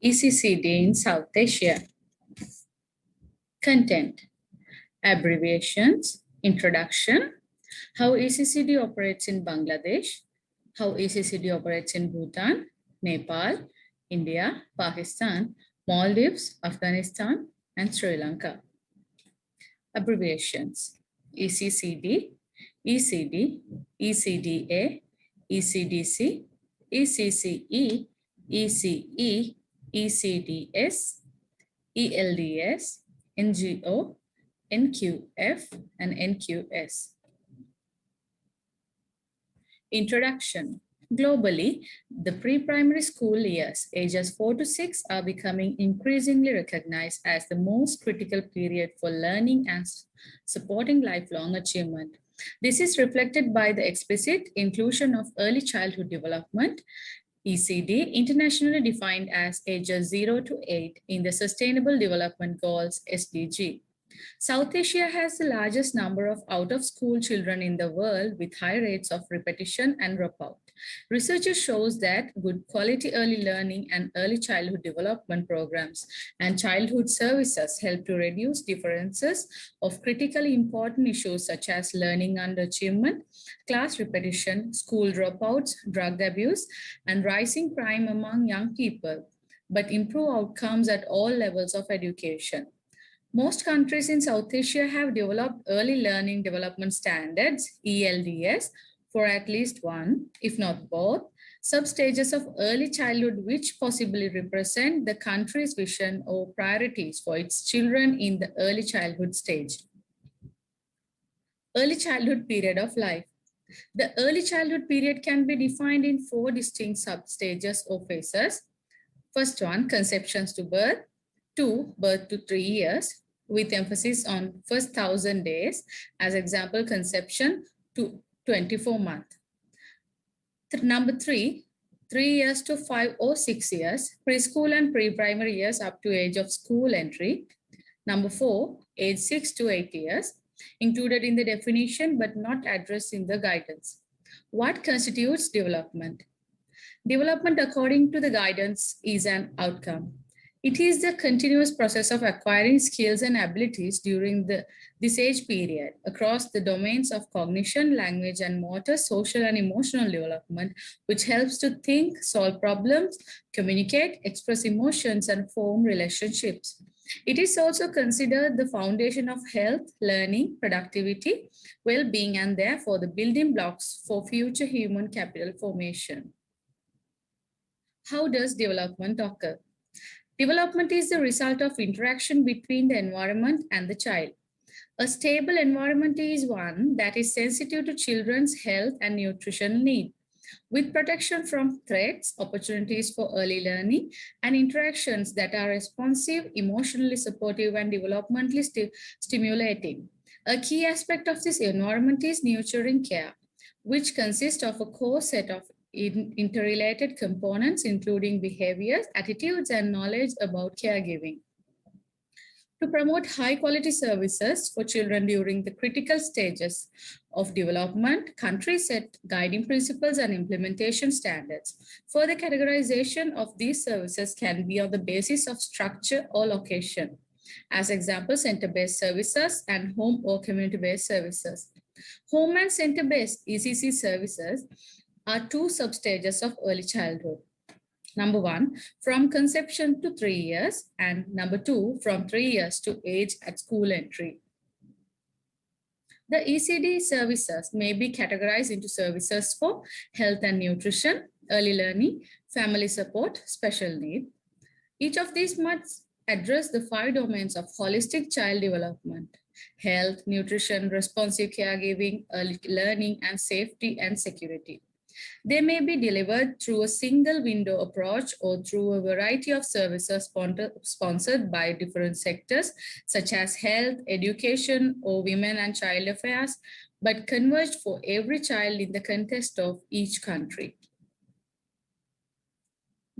ECCD in South Asia. Content, abbreviations, introduction, how ECCD operates in Bangladesh, how ECCD operates in Bhutan, Nepal, India, Pakistan, Maldives, Afghanistan, and Sri Lanka. Abbreviations, ECCD, ECD, ECDA, ECDC, ECCE, ECE, ECDS, ELDS, NGO, NQF, and NQS. Introduction. Globally, the pre-primary school years, ages 4 to 6, are becoming increasingly recognized as the most critical period for learning and supporting lifelong achievement. This is reflected by the explicit inclusion of early childhood development, ECD, internationally defined as ages 0 to 8 in the Sustainable Development Goals, SDG. South Asia has the largest number of out-of-school children in the world with high rates of repetition and dropout. Research shows that good quality early learning and early childhood development programs and childhood services help to reduce differences of critically important issues such as learning underachievement, class repetition, school dropouts, drug abuse, and rising crime among young people, but improve outcomes at all levels of education. Most countries in South Asia have developed early learning development standards, ELDS, for at least one, if not both, sub-stages of early childhood which possibly represent the country's vision or priorities for its children in the early childhood stage. Early childhood period of life. The early childhood period can be defined in 4 distinct sub-stages or phases. First one, conceptions to birth. 2, birth to 3 years, with emphasis on first 1,000 days, as example, conception to 24 months. Number 3, 3 years to 5 or 6 years, preschool and pre-primary years up to age of school entry. Number 4, age 6 to 8 years, included in the definition but not addressed in the guidance. What constitutes development? Development, according to the guidance, is an outcome. It is the continuous process of acquiring skills and abilities during this age period across the domains of cognition, language and motor, social and emotional development, which helps to think, solve problems, communicate, express emotions, and form relationships. It is also considered the foundation of health, learning, productivity, well-being, and therefore the building blocks for future human capital formation. How does development occur? Development is the result of interaction between the environment and the child. A stable environment is one that is sensitive to children's health and nutrition needs, with protection from threats, opportunities for early learning, and interactions that are responsive, emotionally supportive, and developmentally stimulating. A key aspect of this environment is nurturing care, which consists of a core set of interrelated components, including behaviors, attitudes, and knowledge about caregiving. To promote high-quality services for children during the critical stages of development, countries set guiding principles and implementation standards. Further categorization of these services can be on the basis of structure or location. As example, center-based services and home or community-based services. Home and center-based ECC services are 2 substages of early childhood. Number 1, from conception to 3 years, and number 2, from 3 years to age at school entry. The ECD services may be categorized into services for health and nutrition, early learning, family support, special need. Each of these must address the 5 domains of holistic child development: health, nutrition, responsive caregiving, early learning, and safety and security. They may be delivered through a single window approach or through a variety of services sponsored by different sectors, such as health, education, or women and child affairs, but converged for every child in the context of each country.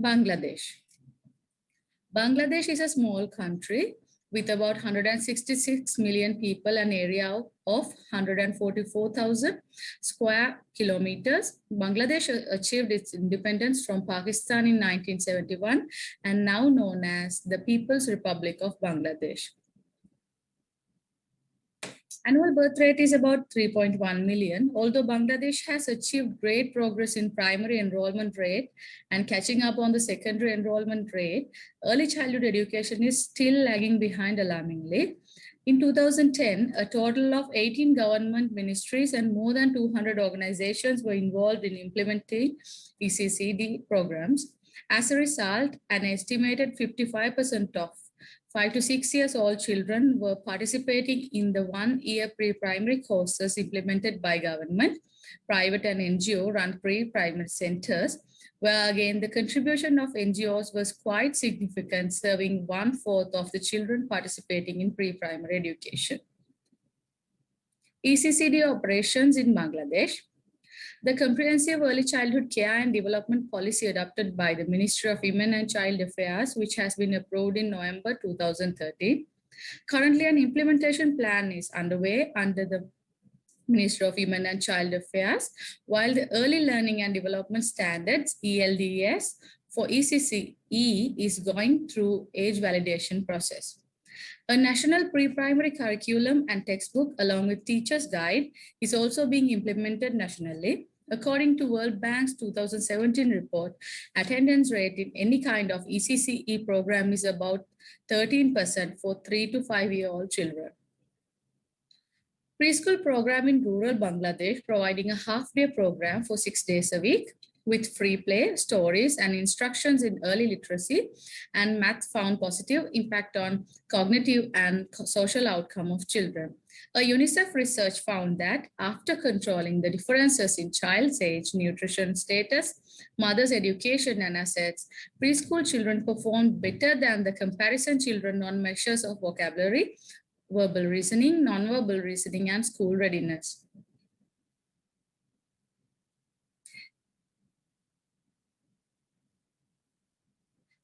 Bangladesh. Bangladesh is a small country with about 166 million people, an area of 144,000 square kilometers. Bangladesh achieved its independence from Pakistan in 1971 and now known as the People's Republic of Bangladesh. Annual birth rate is about 3.1 million. Although Bangladesh has achieved great progress in primary enrollment rate and catching up on the secondary enrollment rate, early childhood education is still lagging behind alarmingly. In 2010, a total of 18 government ministries and more than 200 organizations were involved in implementing ECCD programs. As a result, an estimated 55% of 5 to 6 years old children were participating in the one-year pre-primary courses implemented by government, private and NGO-run pre-primary centers, where again the contribution of NGOs was quite significant, serving 1/4 of the children participating in pre-primary education. ECCD operations in Bangladesh. The comprehensive early childhood care and development policy adopted by the Ministry of Women and Child Affairs, which has been approved in November 2013. Currently, an implementation plan is underway under the Ministry of Women and Child Affairs, while the Early Learning and Development Standards, ELDS, for ECCE is going through age validation process. A national pre-primary curriculum and textbook along with teacher's guide is also being implemented nationally. According to World Bank's 2017 report, attendance rate in any kind of ECCE program is about 13% for 3 to 5-year-old children. Preschool program in rural Bangladesh, providing a half-day program for 6 days a week with free play, stories, and instructions in early literacy and math found positive impact on cognitive and social outcome of children. A UNICEF research found that after controlling the differences in child's age, nutrition status, mother's education and assets, preschool children performed better than the comparison children on measures of vocabulary, verbal reasoning, nonverbal reasoning, and school readiness.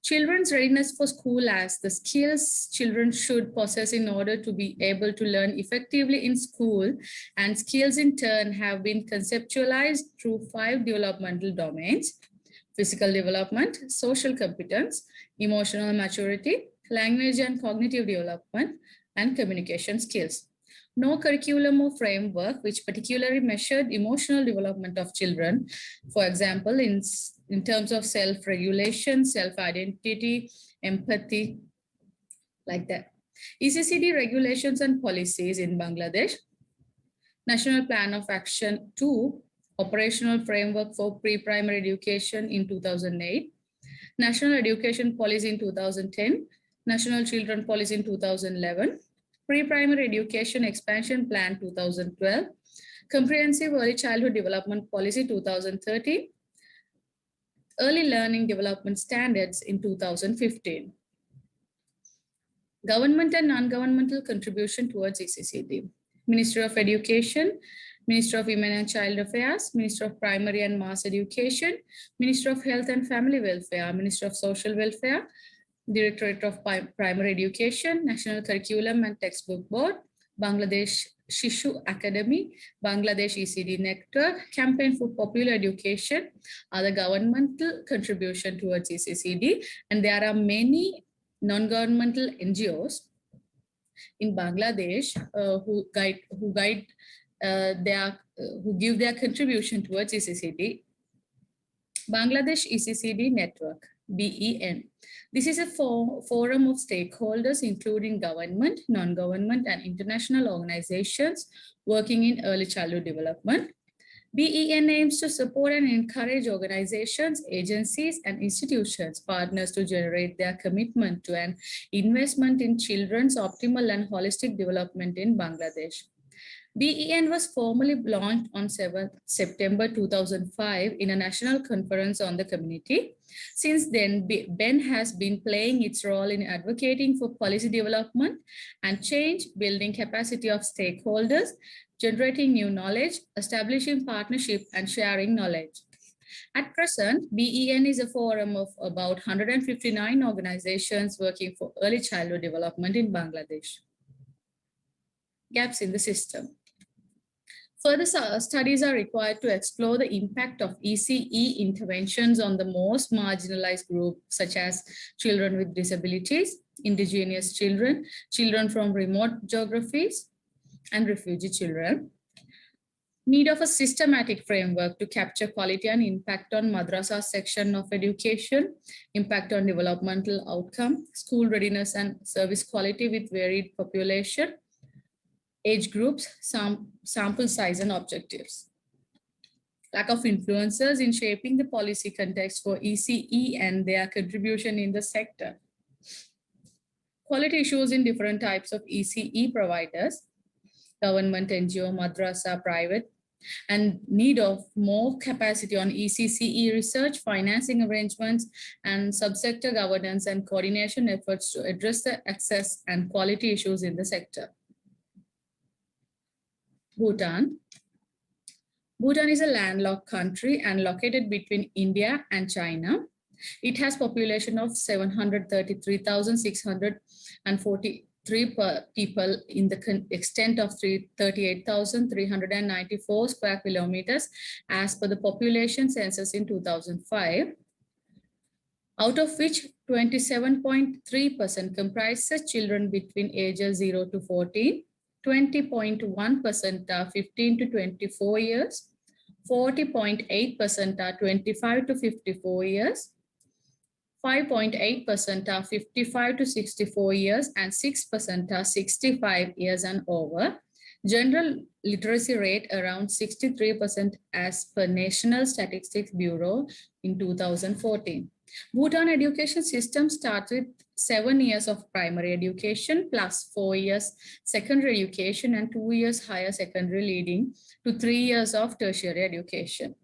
Children's readiness for school as the skills children should possess in order to be able to learn effectively in school, and skills in turn have been conceptualized through 5 developmental domains: physical development, social competence, emotional maturity, language and cognitive development, and communication skills. No curriculum or framework which particularly measured emotional development of children, for example, in terms of self-regulation, self-identity, empathy, like that. ECCD regulations and policies in Bangladesh. National Plan of Action 2, Operational Framework for Pre-Primary Education in 2008. National Education Policy in 2010. National Children Policy in 2011. Pre-Primary Education Expansion Plan 2012. Comprehensive Early Childhood Development Policy 2013. Early Learning Development Standards in 2015. Government and non-governmental contribution towards ECCD. Ministry of Education, Ministry of Women and Child Affairs, Ministry of Primary and Mass Education, Ministry of Health and Family Welfare, Ministry of Social Welfare, Directorate of Primary Education, National Curriculum and Textbook Board, Bangladesh Shishu Academy, Bangladesh ECD Network, Campaign for Popular Education are the governmental contribution towards ECCD, and there are many non-governmental NGOs in Bangladesh who give their contribution towards ECCD. Bangladesh ECCD Network, BEN. This is a forum of stakeholders, including government, non-government, and international organizations working in early childhood development. BEN aims to support and encourage organizations, agencies, and institutions, partners to generate their commitment to an investment in children's optimal and holistic development in Bangladesh. BEN was formally launched on 7th September 2005 in a national conference on the community. Since then, BEN has been playing its role in advocating for policy development and change, building capacity of stakeholders, generating new knowledge, establishing partnership, and sharing knowledge. At present, BEN is a forum of about 159 organizations working for early childhood development in Bangladesh. Gaps in the system. Further studies are required to explore the impact of ECE interventions on the most marginalized groups, such as children with disabilities, indigenous children, children from remote geographies, and refugee children. Need of a systematic framework to capture quality and impact on madrasa section of education, impact on developmental outcome, school readiness and service quality with varied population, age groups, sample size and objectives. Lack of influencers in shaping the policy context for ECE and their contribution in the sector. Quality issues in different types of ECE providers, government, NGO, madrasa, private, and need of more capacity on ECCE research, financing arrangements, and subsector governance and coordination efforts to address the access and quality issues in the sector. Bhutan. Bhutan is a landlocked country and located between India and China. It has population of 733,643 people in the extent of 38,394 square kilometers as per the population census in 2005, out of which 27.3% comprises children between ages 0 to 14, 20.1% are 15 to 24 years, 40.8% are 25 to 54 years, 5.8% are 55 to 64 years, and 6% are 65 years and over. General literacy rate around 63% as per National Statistics Bureau in 2014. Bhutan education system starts with 7 years of primary education plus 4 years secondary education and 2 years higher secondary, leading to 3 years of tertiary education.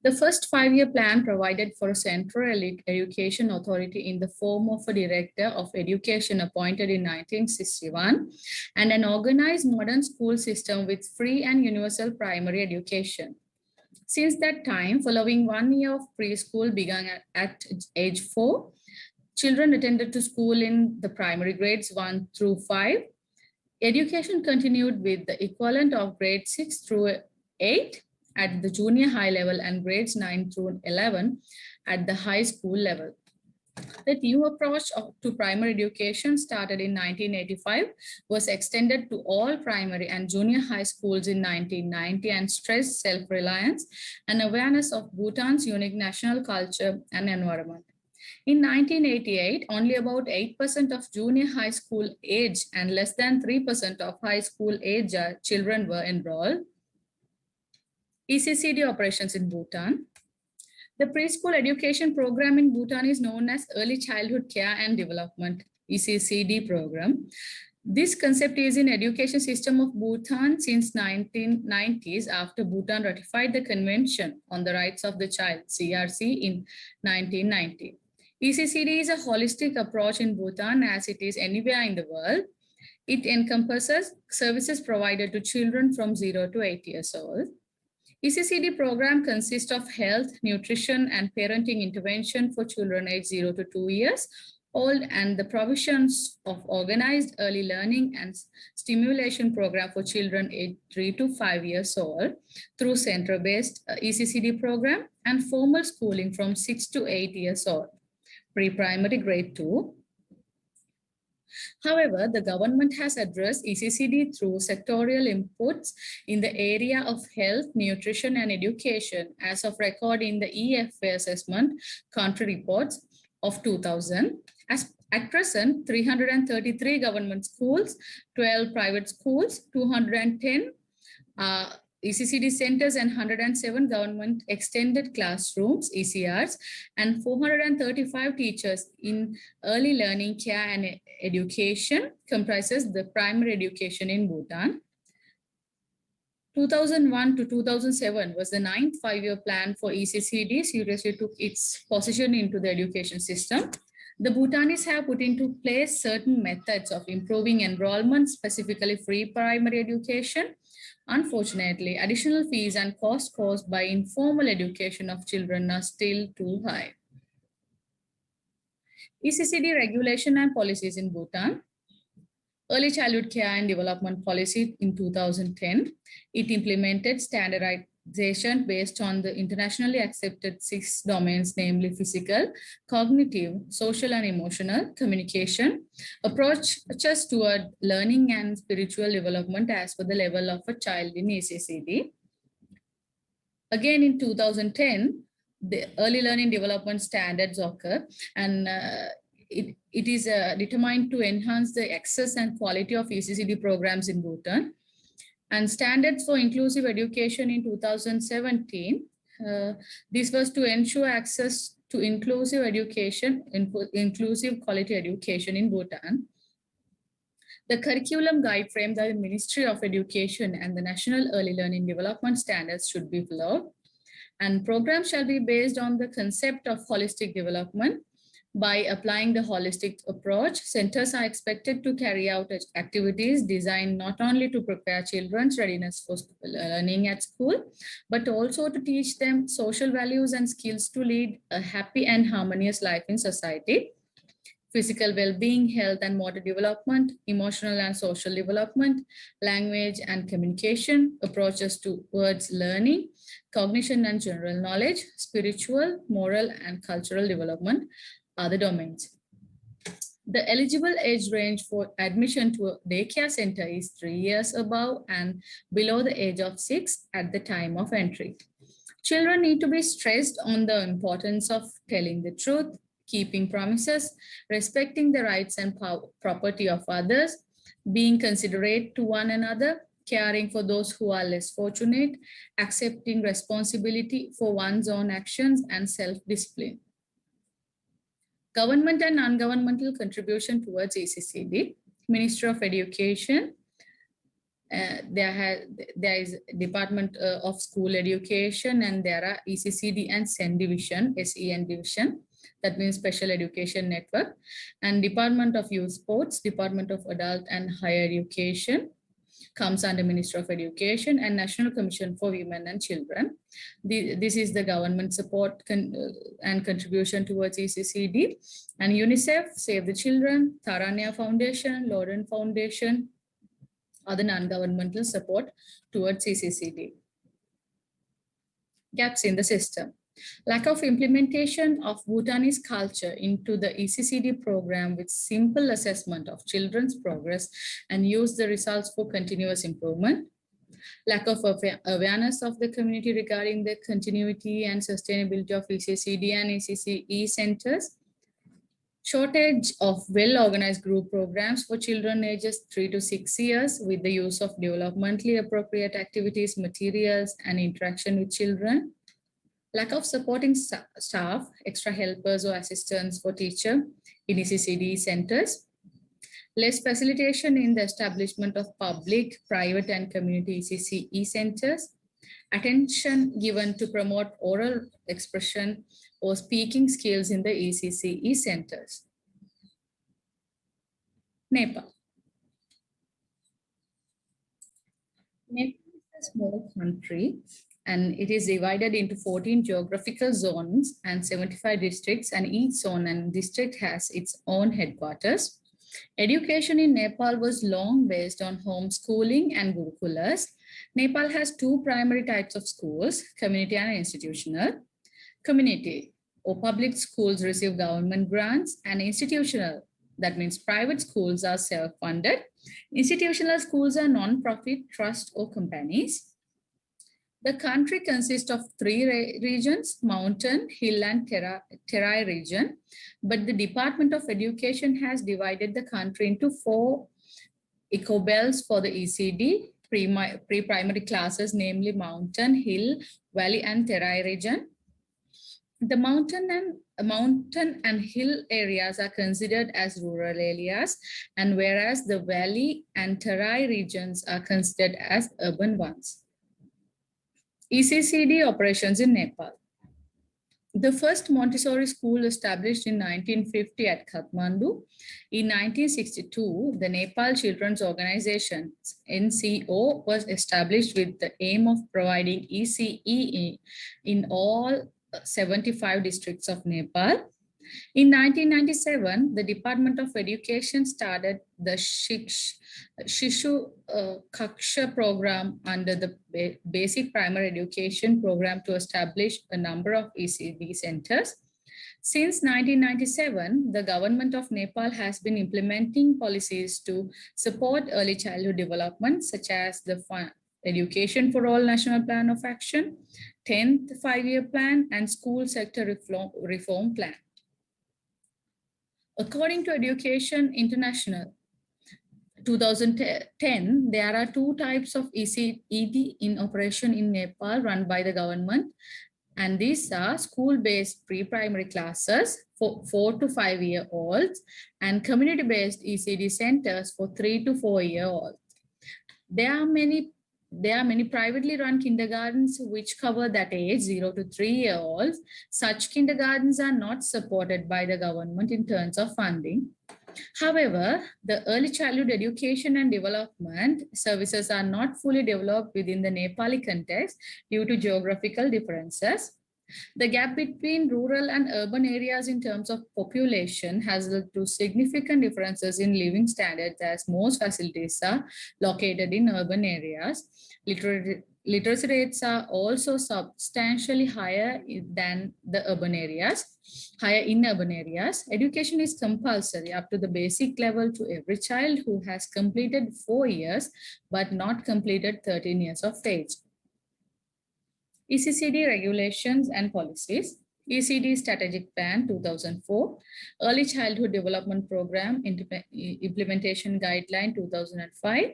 The first 5-year plan provided for a central education authority in the form of a director of education appointed in 1961 and an organized modern school system with free and universal primary education. Since that time, following 1 year of preschool began at age 4, children attended to school in the primary grades 1 through 5. Education continued with the equivalent of grade 6 through 8 at the junior high level and grades 9 through 11 at the high school level. The new approach to primary education started in 1985, was extended to all primary and junior high schools in 1990 and stressed self-reliance and awareness of Bhutan's unique national culture and environment. In 1988, only about 8% of junior high school age and less than 3% of high school age children were enrolled. ECCD operations in Bhutan. The preschool education program in Bhutan is known as Early Childhood Care and Development, ECCD program. This concept is in education system of Bhutan since 1990s after Bhutan ratified the Convention on the Rights of the Child, CRC, in 1990. ECCD is a holistic approach in Bhutan as it is anywhere in the world. It encompasses services provided to children from 0 to 8 years old. ECCD program consists of health, nutrition, and parenting intervention for children aged 0 to 2 years old and the provisions of organized early learning and stimulation program for children aged 3 to 5 years old through center-based ECCD program and formal schooling from 6 to 8 years old, pre-primary grade 2. However, the government has addressed ECCD through sectorial inputs in the area of health, nutrition, and education as of record in the EFA assessment country reports of 2000. At present, 333 government schools, 12 private schools, 210 ECCD centers and 107 government extended classrooms, ECRs, and 435 teachers in early learning care and education comprises the primary education in Bhutan. 2001 to 2007 was the 9th 5-year plan for ECCD, seriously took its position into the education system. The Bhutanese have put into place certain methods of improving enrollment, specifically free primary education, Unfortunately, additional fees and costs caused by informal education of children are still too high. ECCD regulation and policies in Bhutan. Early Childhood Care and Development Policy in 2010. It implemented standardization based on the internationally accepted 6 domains, namely physical, cognitive, social and emotional, communication, approaches toward learning and spiritual development as per the level of a child in ECCD. Again, in 2010, the early learning development standards occur, and it is determined to enhance the access and quality of ECCD programs in Bhutan. And standards for inclusive education in 2017, this was to ensure access to inclusive education, inclusive quality education in Bhutan. The curriculum guide frame by the Ministry of Education and the National Early Learning Development Standards should be followed. And programs shall be based on the concept of holistic development. By applying the holistic approach, centers are expected to carry out activities designed not only to prepare children's readiness for learning at school, but also to teach them social values and skills to lead a happy and harmonious life in society. Physical well-being, health and motor development, emotional and social development, language and communication, approaches towards learning, cognition and general knowledge, spiritual, moral and cultural development are the domains. The eligible age range for admission to a daycare center is 3 years above and below the age of 6 at the time of entry. Children need to be stressed on the importance of telling the truth, keeping promises, respecting the rights and property of others, being considerate to one another, caring for those who are less fortunate, accepting responsibility for one's own actions, and self-discipline. Government and non-governmental contribution towards ECCD. Ministry of Education. There is Department of School Education, and there are ECCD and SEN division, SEN division. That means Special Education Network, and Department of Youth Sports, Department of Adult and Higher Education comes under Ministry of Education, and National Commission for Women and Children. This is the government support and contribution towards ECCD, and UNICEF, Save the Children, Taranya Foundation, Loren Foundation are the non-governmental support towards ECCD. Gaps in the system. Lack of implementation of Bhutanese culture into the ECCD program with simple assessment of children's progress and use the results for continuous improvement. Lack of awareness of the community regarding the continuity and sustainability of ECCD and ECCE centers. Shortage of well-organized group programs for children ages 3 to 6 years with the use of developmentally appropriate activities, materials, and interaction with children. Lack of supporting staff, extra helpers or assistants for teacher in ECCD centers. Less facilitation in the establishment of public, private and community ECCE centers. Attention given to promote oral expression or speaking skills in the ECCE centers. Nepal. Nepal is a small country, and it is divided into 14 geographical zones and 75 districts, and each zone and district has its own headquarters. Education in Nepal was long based on homeschooling and gurukulas. Nepal has 2 primary types of schools, community and institutional. Community or public schools receive government grants, and institutional, that means private schools, are self-funded. Institutional schools are non-profit, trust or companies. The country consists of 3 regions, mountain, hill and terai region. But the Department of Education has divided the country into 4 eco-belts for the ECD, pre-primary classes, namely mountain, hill, valley and terai region. The mountain and hill areas are considered as rural areas, and whereas the valley and terai regions are considered as urban ones. ECCD operations in Nepal. The first Montessori school established in 1950 at Kathmandu. In 1962, the Nepal Children's Organization, NCO, was established with the aim of providing ECE in all 75 districts of Nepal. In 1997, the Department of Education started the Shishu Kaksha program under the Basic Primary Education program to establish a number of ECD centers. Since 1997, the government of Nepal has been implementing policies to support early childhood development, such as the Education for All National Plan of Action, 10th Five-Year Plan, and School Sector Reform Plan. According to Education International 2010, there are two types of ECED in operation in Nepal run by the government. And these are school-based pre-primary classes for 4 to 5-year-olds and community-based ECD centers for 3 to 4-year-olds. There are many privately run kindergartens which cover that age, 0 to 3-year-olds. Such kindergartens are not supported by the government in terms of funding. However, the early childhood education and development services are not fully developed within the Nepali context due to geographical differences. The gap between rural and urban areas in terms of population has led to significant differences in living standards, as most facilities are located in urban areas. Literacy rates are also substantially higher than the urban areas, higher in urban areas. Education is compulsory up to the basic level to every child who has completed 4 years, but not completed 13 years of age. ECCD regulations and policies. ECD Strategic Plan 2004, Early Childhood Development Program Implementation Guideline 2005,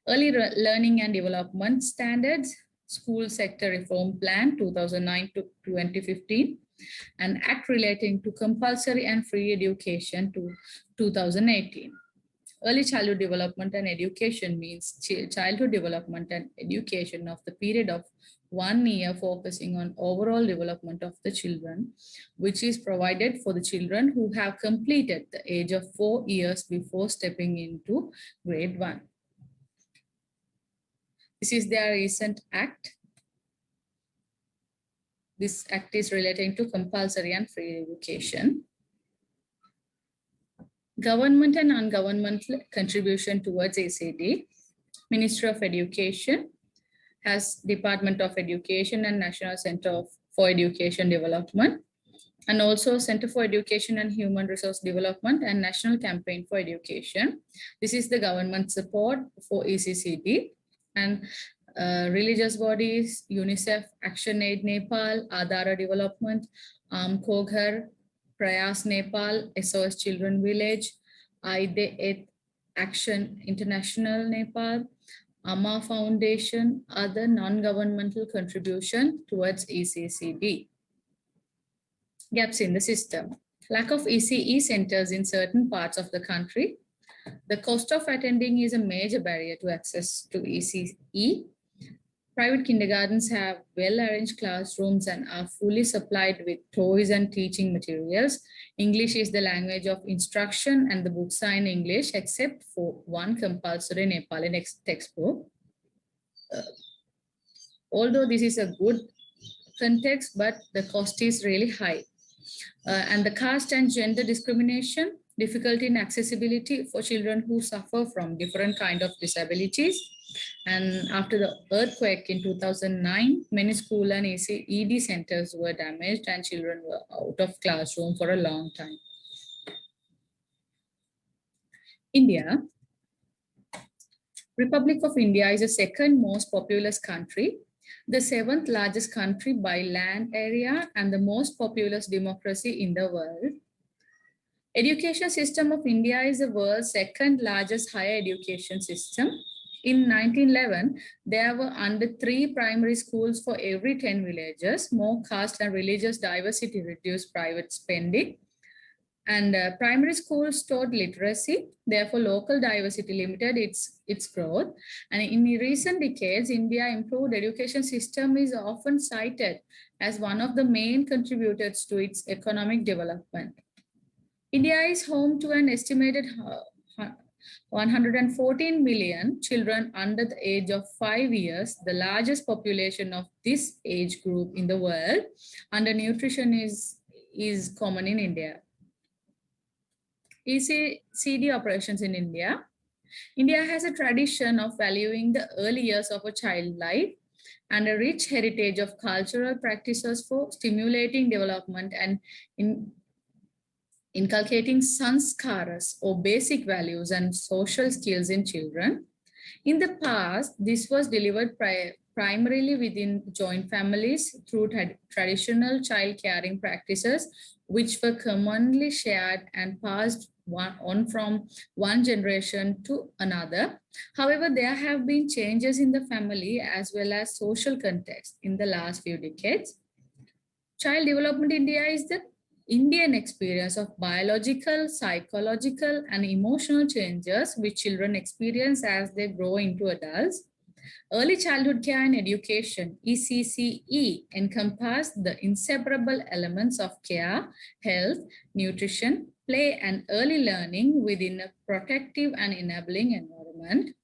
Early Learning and Development Standards, School Sector Reform Plan 2009 to 2015, and Act relating to compulsory and free education to 2018. Early childhood development and education means childhood development and education of the period of 1 year focusing on overall development of the children, which is provided for the children who have completed the age of 4 years before stepping into grade 1. This is their recent act. This act is relating to compulsory and free education. Government and non-governmental contribution towards ECD. Ministry of Education has Department of Education and National Center for Education Development, and also Center for Education and Human Resource Development and National Campaign for Education. This is the government support for ECCD. And religious bodies, UNICEF, ActionAid Nepal, Adara Development, Koghar, Prayas Nepal, SOS Children Village, Aide Action International Nepal, AMA Foundation, other non-governmental contribution towards ECCD. Gaps in the system. Lack of ECE centers in certain parts of the country. The cost of attending is a major barrier to access to ECE. Private kindergartens have well-arranged classrooms and are fully supplied with toys and teaching materials. English is the language of instruction and the books are in English except for one compulsory Nepali textbook. Although this is a good context, but the cost is really high. And the caste and gender discrimination, difficulty in accessibility for children who suffer from different kinds of disabilities. And after the earthquake in 2009, many school and ED centers were damaged and children were out of classroom for a long time. India. Republic of India is the second most populous country, the 7th largest country by land area, and the most populous democracy in the world. Education system of India is the world's second largest higher education system. In 1911, there were under 3 primary schools for every 10 villages. More caste and religious diversity reduced private spending. And primary schools taught literacy, therefore local diversity limited its growth. And in recent decades, India improved education system is often cited as one of the main contributors to its economic development. India is home to an estimated 114 million children under the age of 5 years, the largest population of this age group in the world. Undernutrition is common in India. ECD operations in India. India has a tradition of valuing the early years of a child life and a rich heritage of cultural practices for stimulating development and inculcating sanskaras or basic values and social skills in children. In the past, this was delivered primarily within joint families through traditional child caring practices, which were commonly shared and passed on from one generation to another. However, there have been changes in the family as well as social context in the last few decades. Child development in India is the Indian experience of biological, psychological, and emotional changes which children experience as they grow into adults. Early childhood care and education, ECCE, encompass the inseparable elements of care, health, nutrition, play, and early learning within a protective and enabling environment.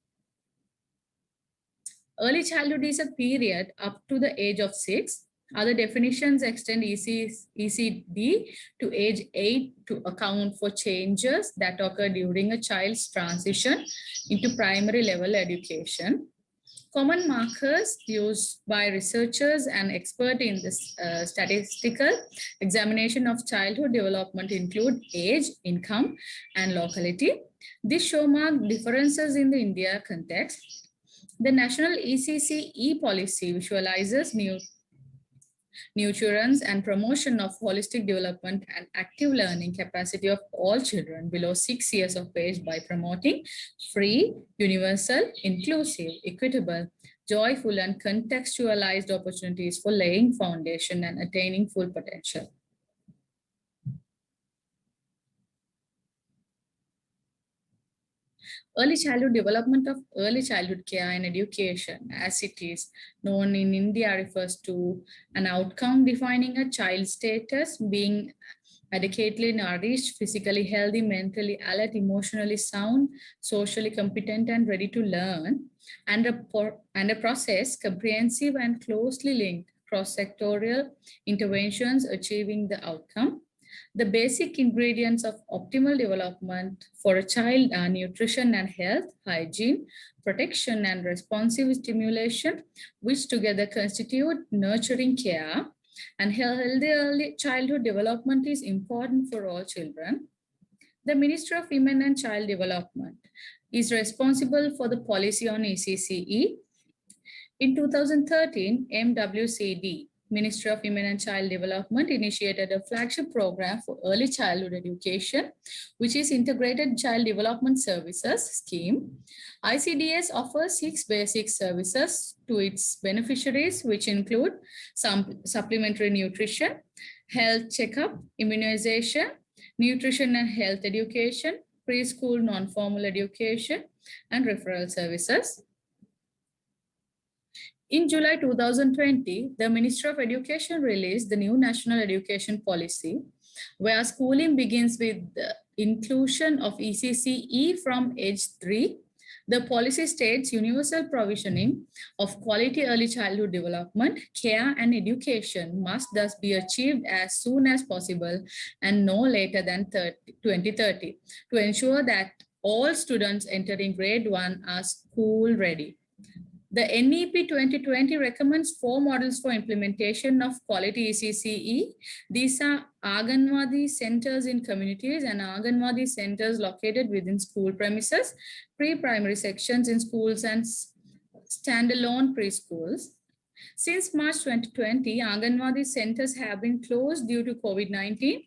Early childhood is a period up to the age of 6. Other definitions extend ECD to age 8 to account for changes that occur during a child's transition into primary level education. Common markers used by researchers and experts in this statistical examination of childhood development include age, income, and locality. These show marked differences in the India context. The national ECCE policy visualizes nurturance and promotion of holistic development and active learning capacity of all children below 6 years of age by promoting free, universal, inclusive, equitable, joyful, and contextualized opportunities for laying foundation and attaining full potential. Early childhood development of early childhood care and education, as it is known in India, refers to an outcome defining a child's status being adequately nourished, physically healthy, mentally alert, emotionally sound, socially competent, and ready to learn, and a process comprehensive and closely linked cross-sectorial interventions achieving the outcome. The basic ingredients of optimal development for a child are nutrition and health, hygiene, protection, and responsive stimulation, which together constitute nurturing care. And healthy early childhood development is important for all children. The Ministry of Women and Child Development is responsible for the policy on ECCE. In 2013, MWCD, Ministry of Women and Child Development, initiated a flagship program for early childhood education, which is Integrated Child Development Services Scheme. ICDS offers 6 basic services to its beneficiaries, which include some supplementary nutrition, health checkup, immunization, nutrition and health education, preschool non-formal education, and referral services. In July 2020, the Ministry of Education released the new National Education Policy, where schooling begins with the inclusion of ECCE from age 3. The policy states universal provisioning of quality early childhood development, care, and education must thus be achieved as soon as possible and no later than 2030 to ensure that all students entering grade 1 are school ready. The NEP 2020 recommends 4 models for implementation of quality ECCE. These are Anganwadi centers in communities and Anganwadi centers located within school premises, pre-primary sections in schools and standalone preschools. Since March 2020, Anganwadi centers have been closed due to COVID-19.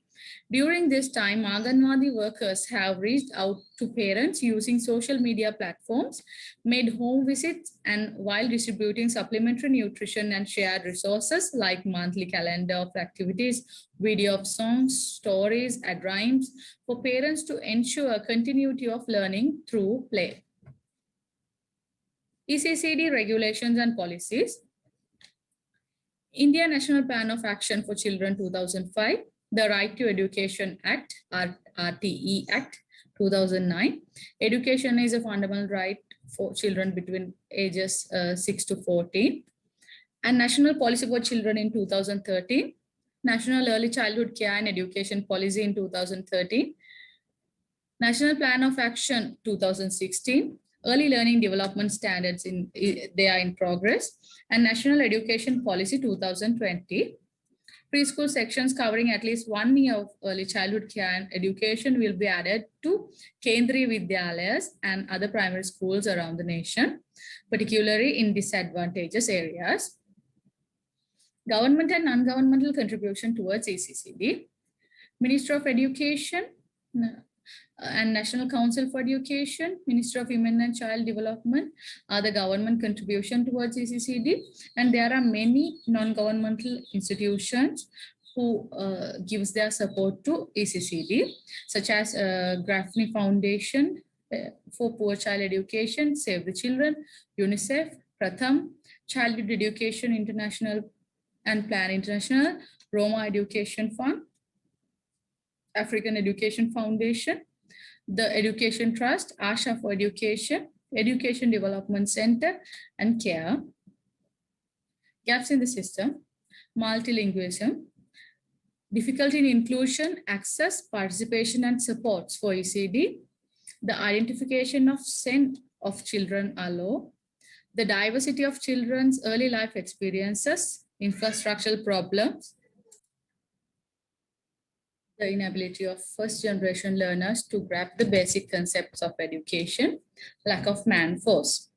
During this time, Anganwadi workers have reached out to parents using social media platforms, made home visits, and while distributing supplementary nutrition and shared resources like monthly calendar of activities, video of songs, stories, and rhymes for parents to ensure continuity of learning through play. ECCD regulations and policies. India National Plan of Action for Children 2005, the Right to Education Act, RTE Act 2009. Education is a fundamental right for children between ages 6 to 14. And National Policy for Children in 2013. National Early Childhood Care and Education Policy in 2013. National Plan of Action 2016. Early Learning Development Standards, they are in progress. And National Education Policy 2020. Preschool sections covering at least 1 year of early childhood care and education will be added to Kendriya Vidyalayas and other primary schools around the nation, particularly in disadvantaged areas. Government and non-governmental contribution towards ECCD. Ministry of Education and National Council for Education, Ministry of Women and Child Development are the government contribution towards ECCD. And there are many non-governmental institutions who gives their support to ECCD, such as Gaffney Foundation for Poor Child Education, Save the Children, UNICEF, Pratham, Childhood Education International and Plan International, Roma Education Fund, African Education Foundation, the Education Trust, Asha for Education, Education Development Center, and CARE. Gaps in the system, multilingualism, difficulty in inclusion, access, participation, and supports for ECD, the identification of SEN of children are low, the diversity of children's early life experiences, infrastructural problems, the inability of first generation learners to grasp the basic concepts of education, lack of man force.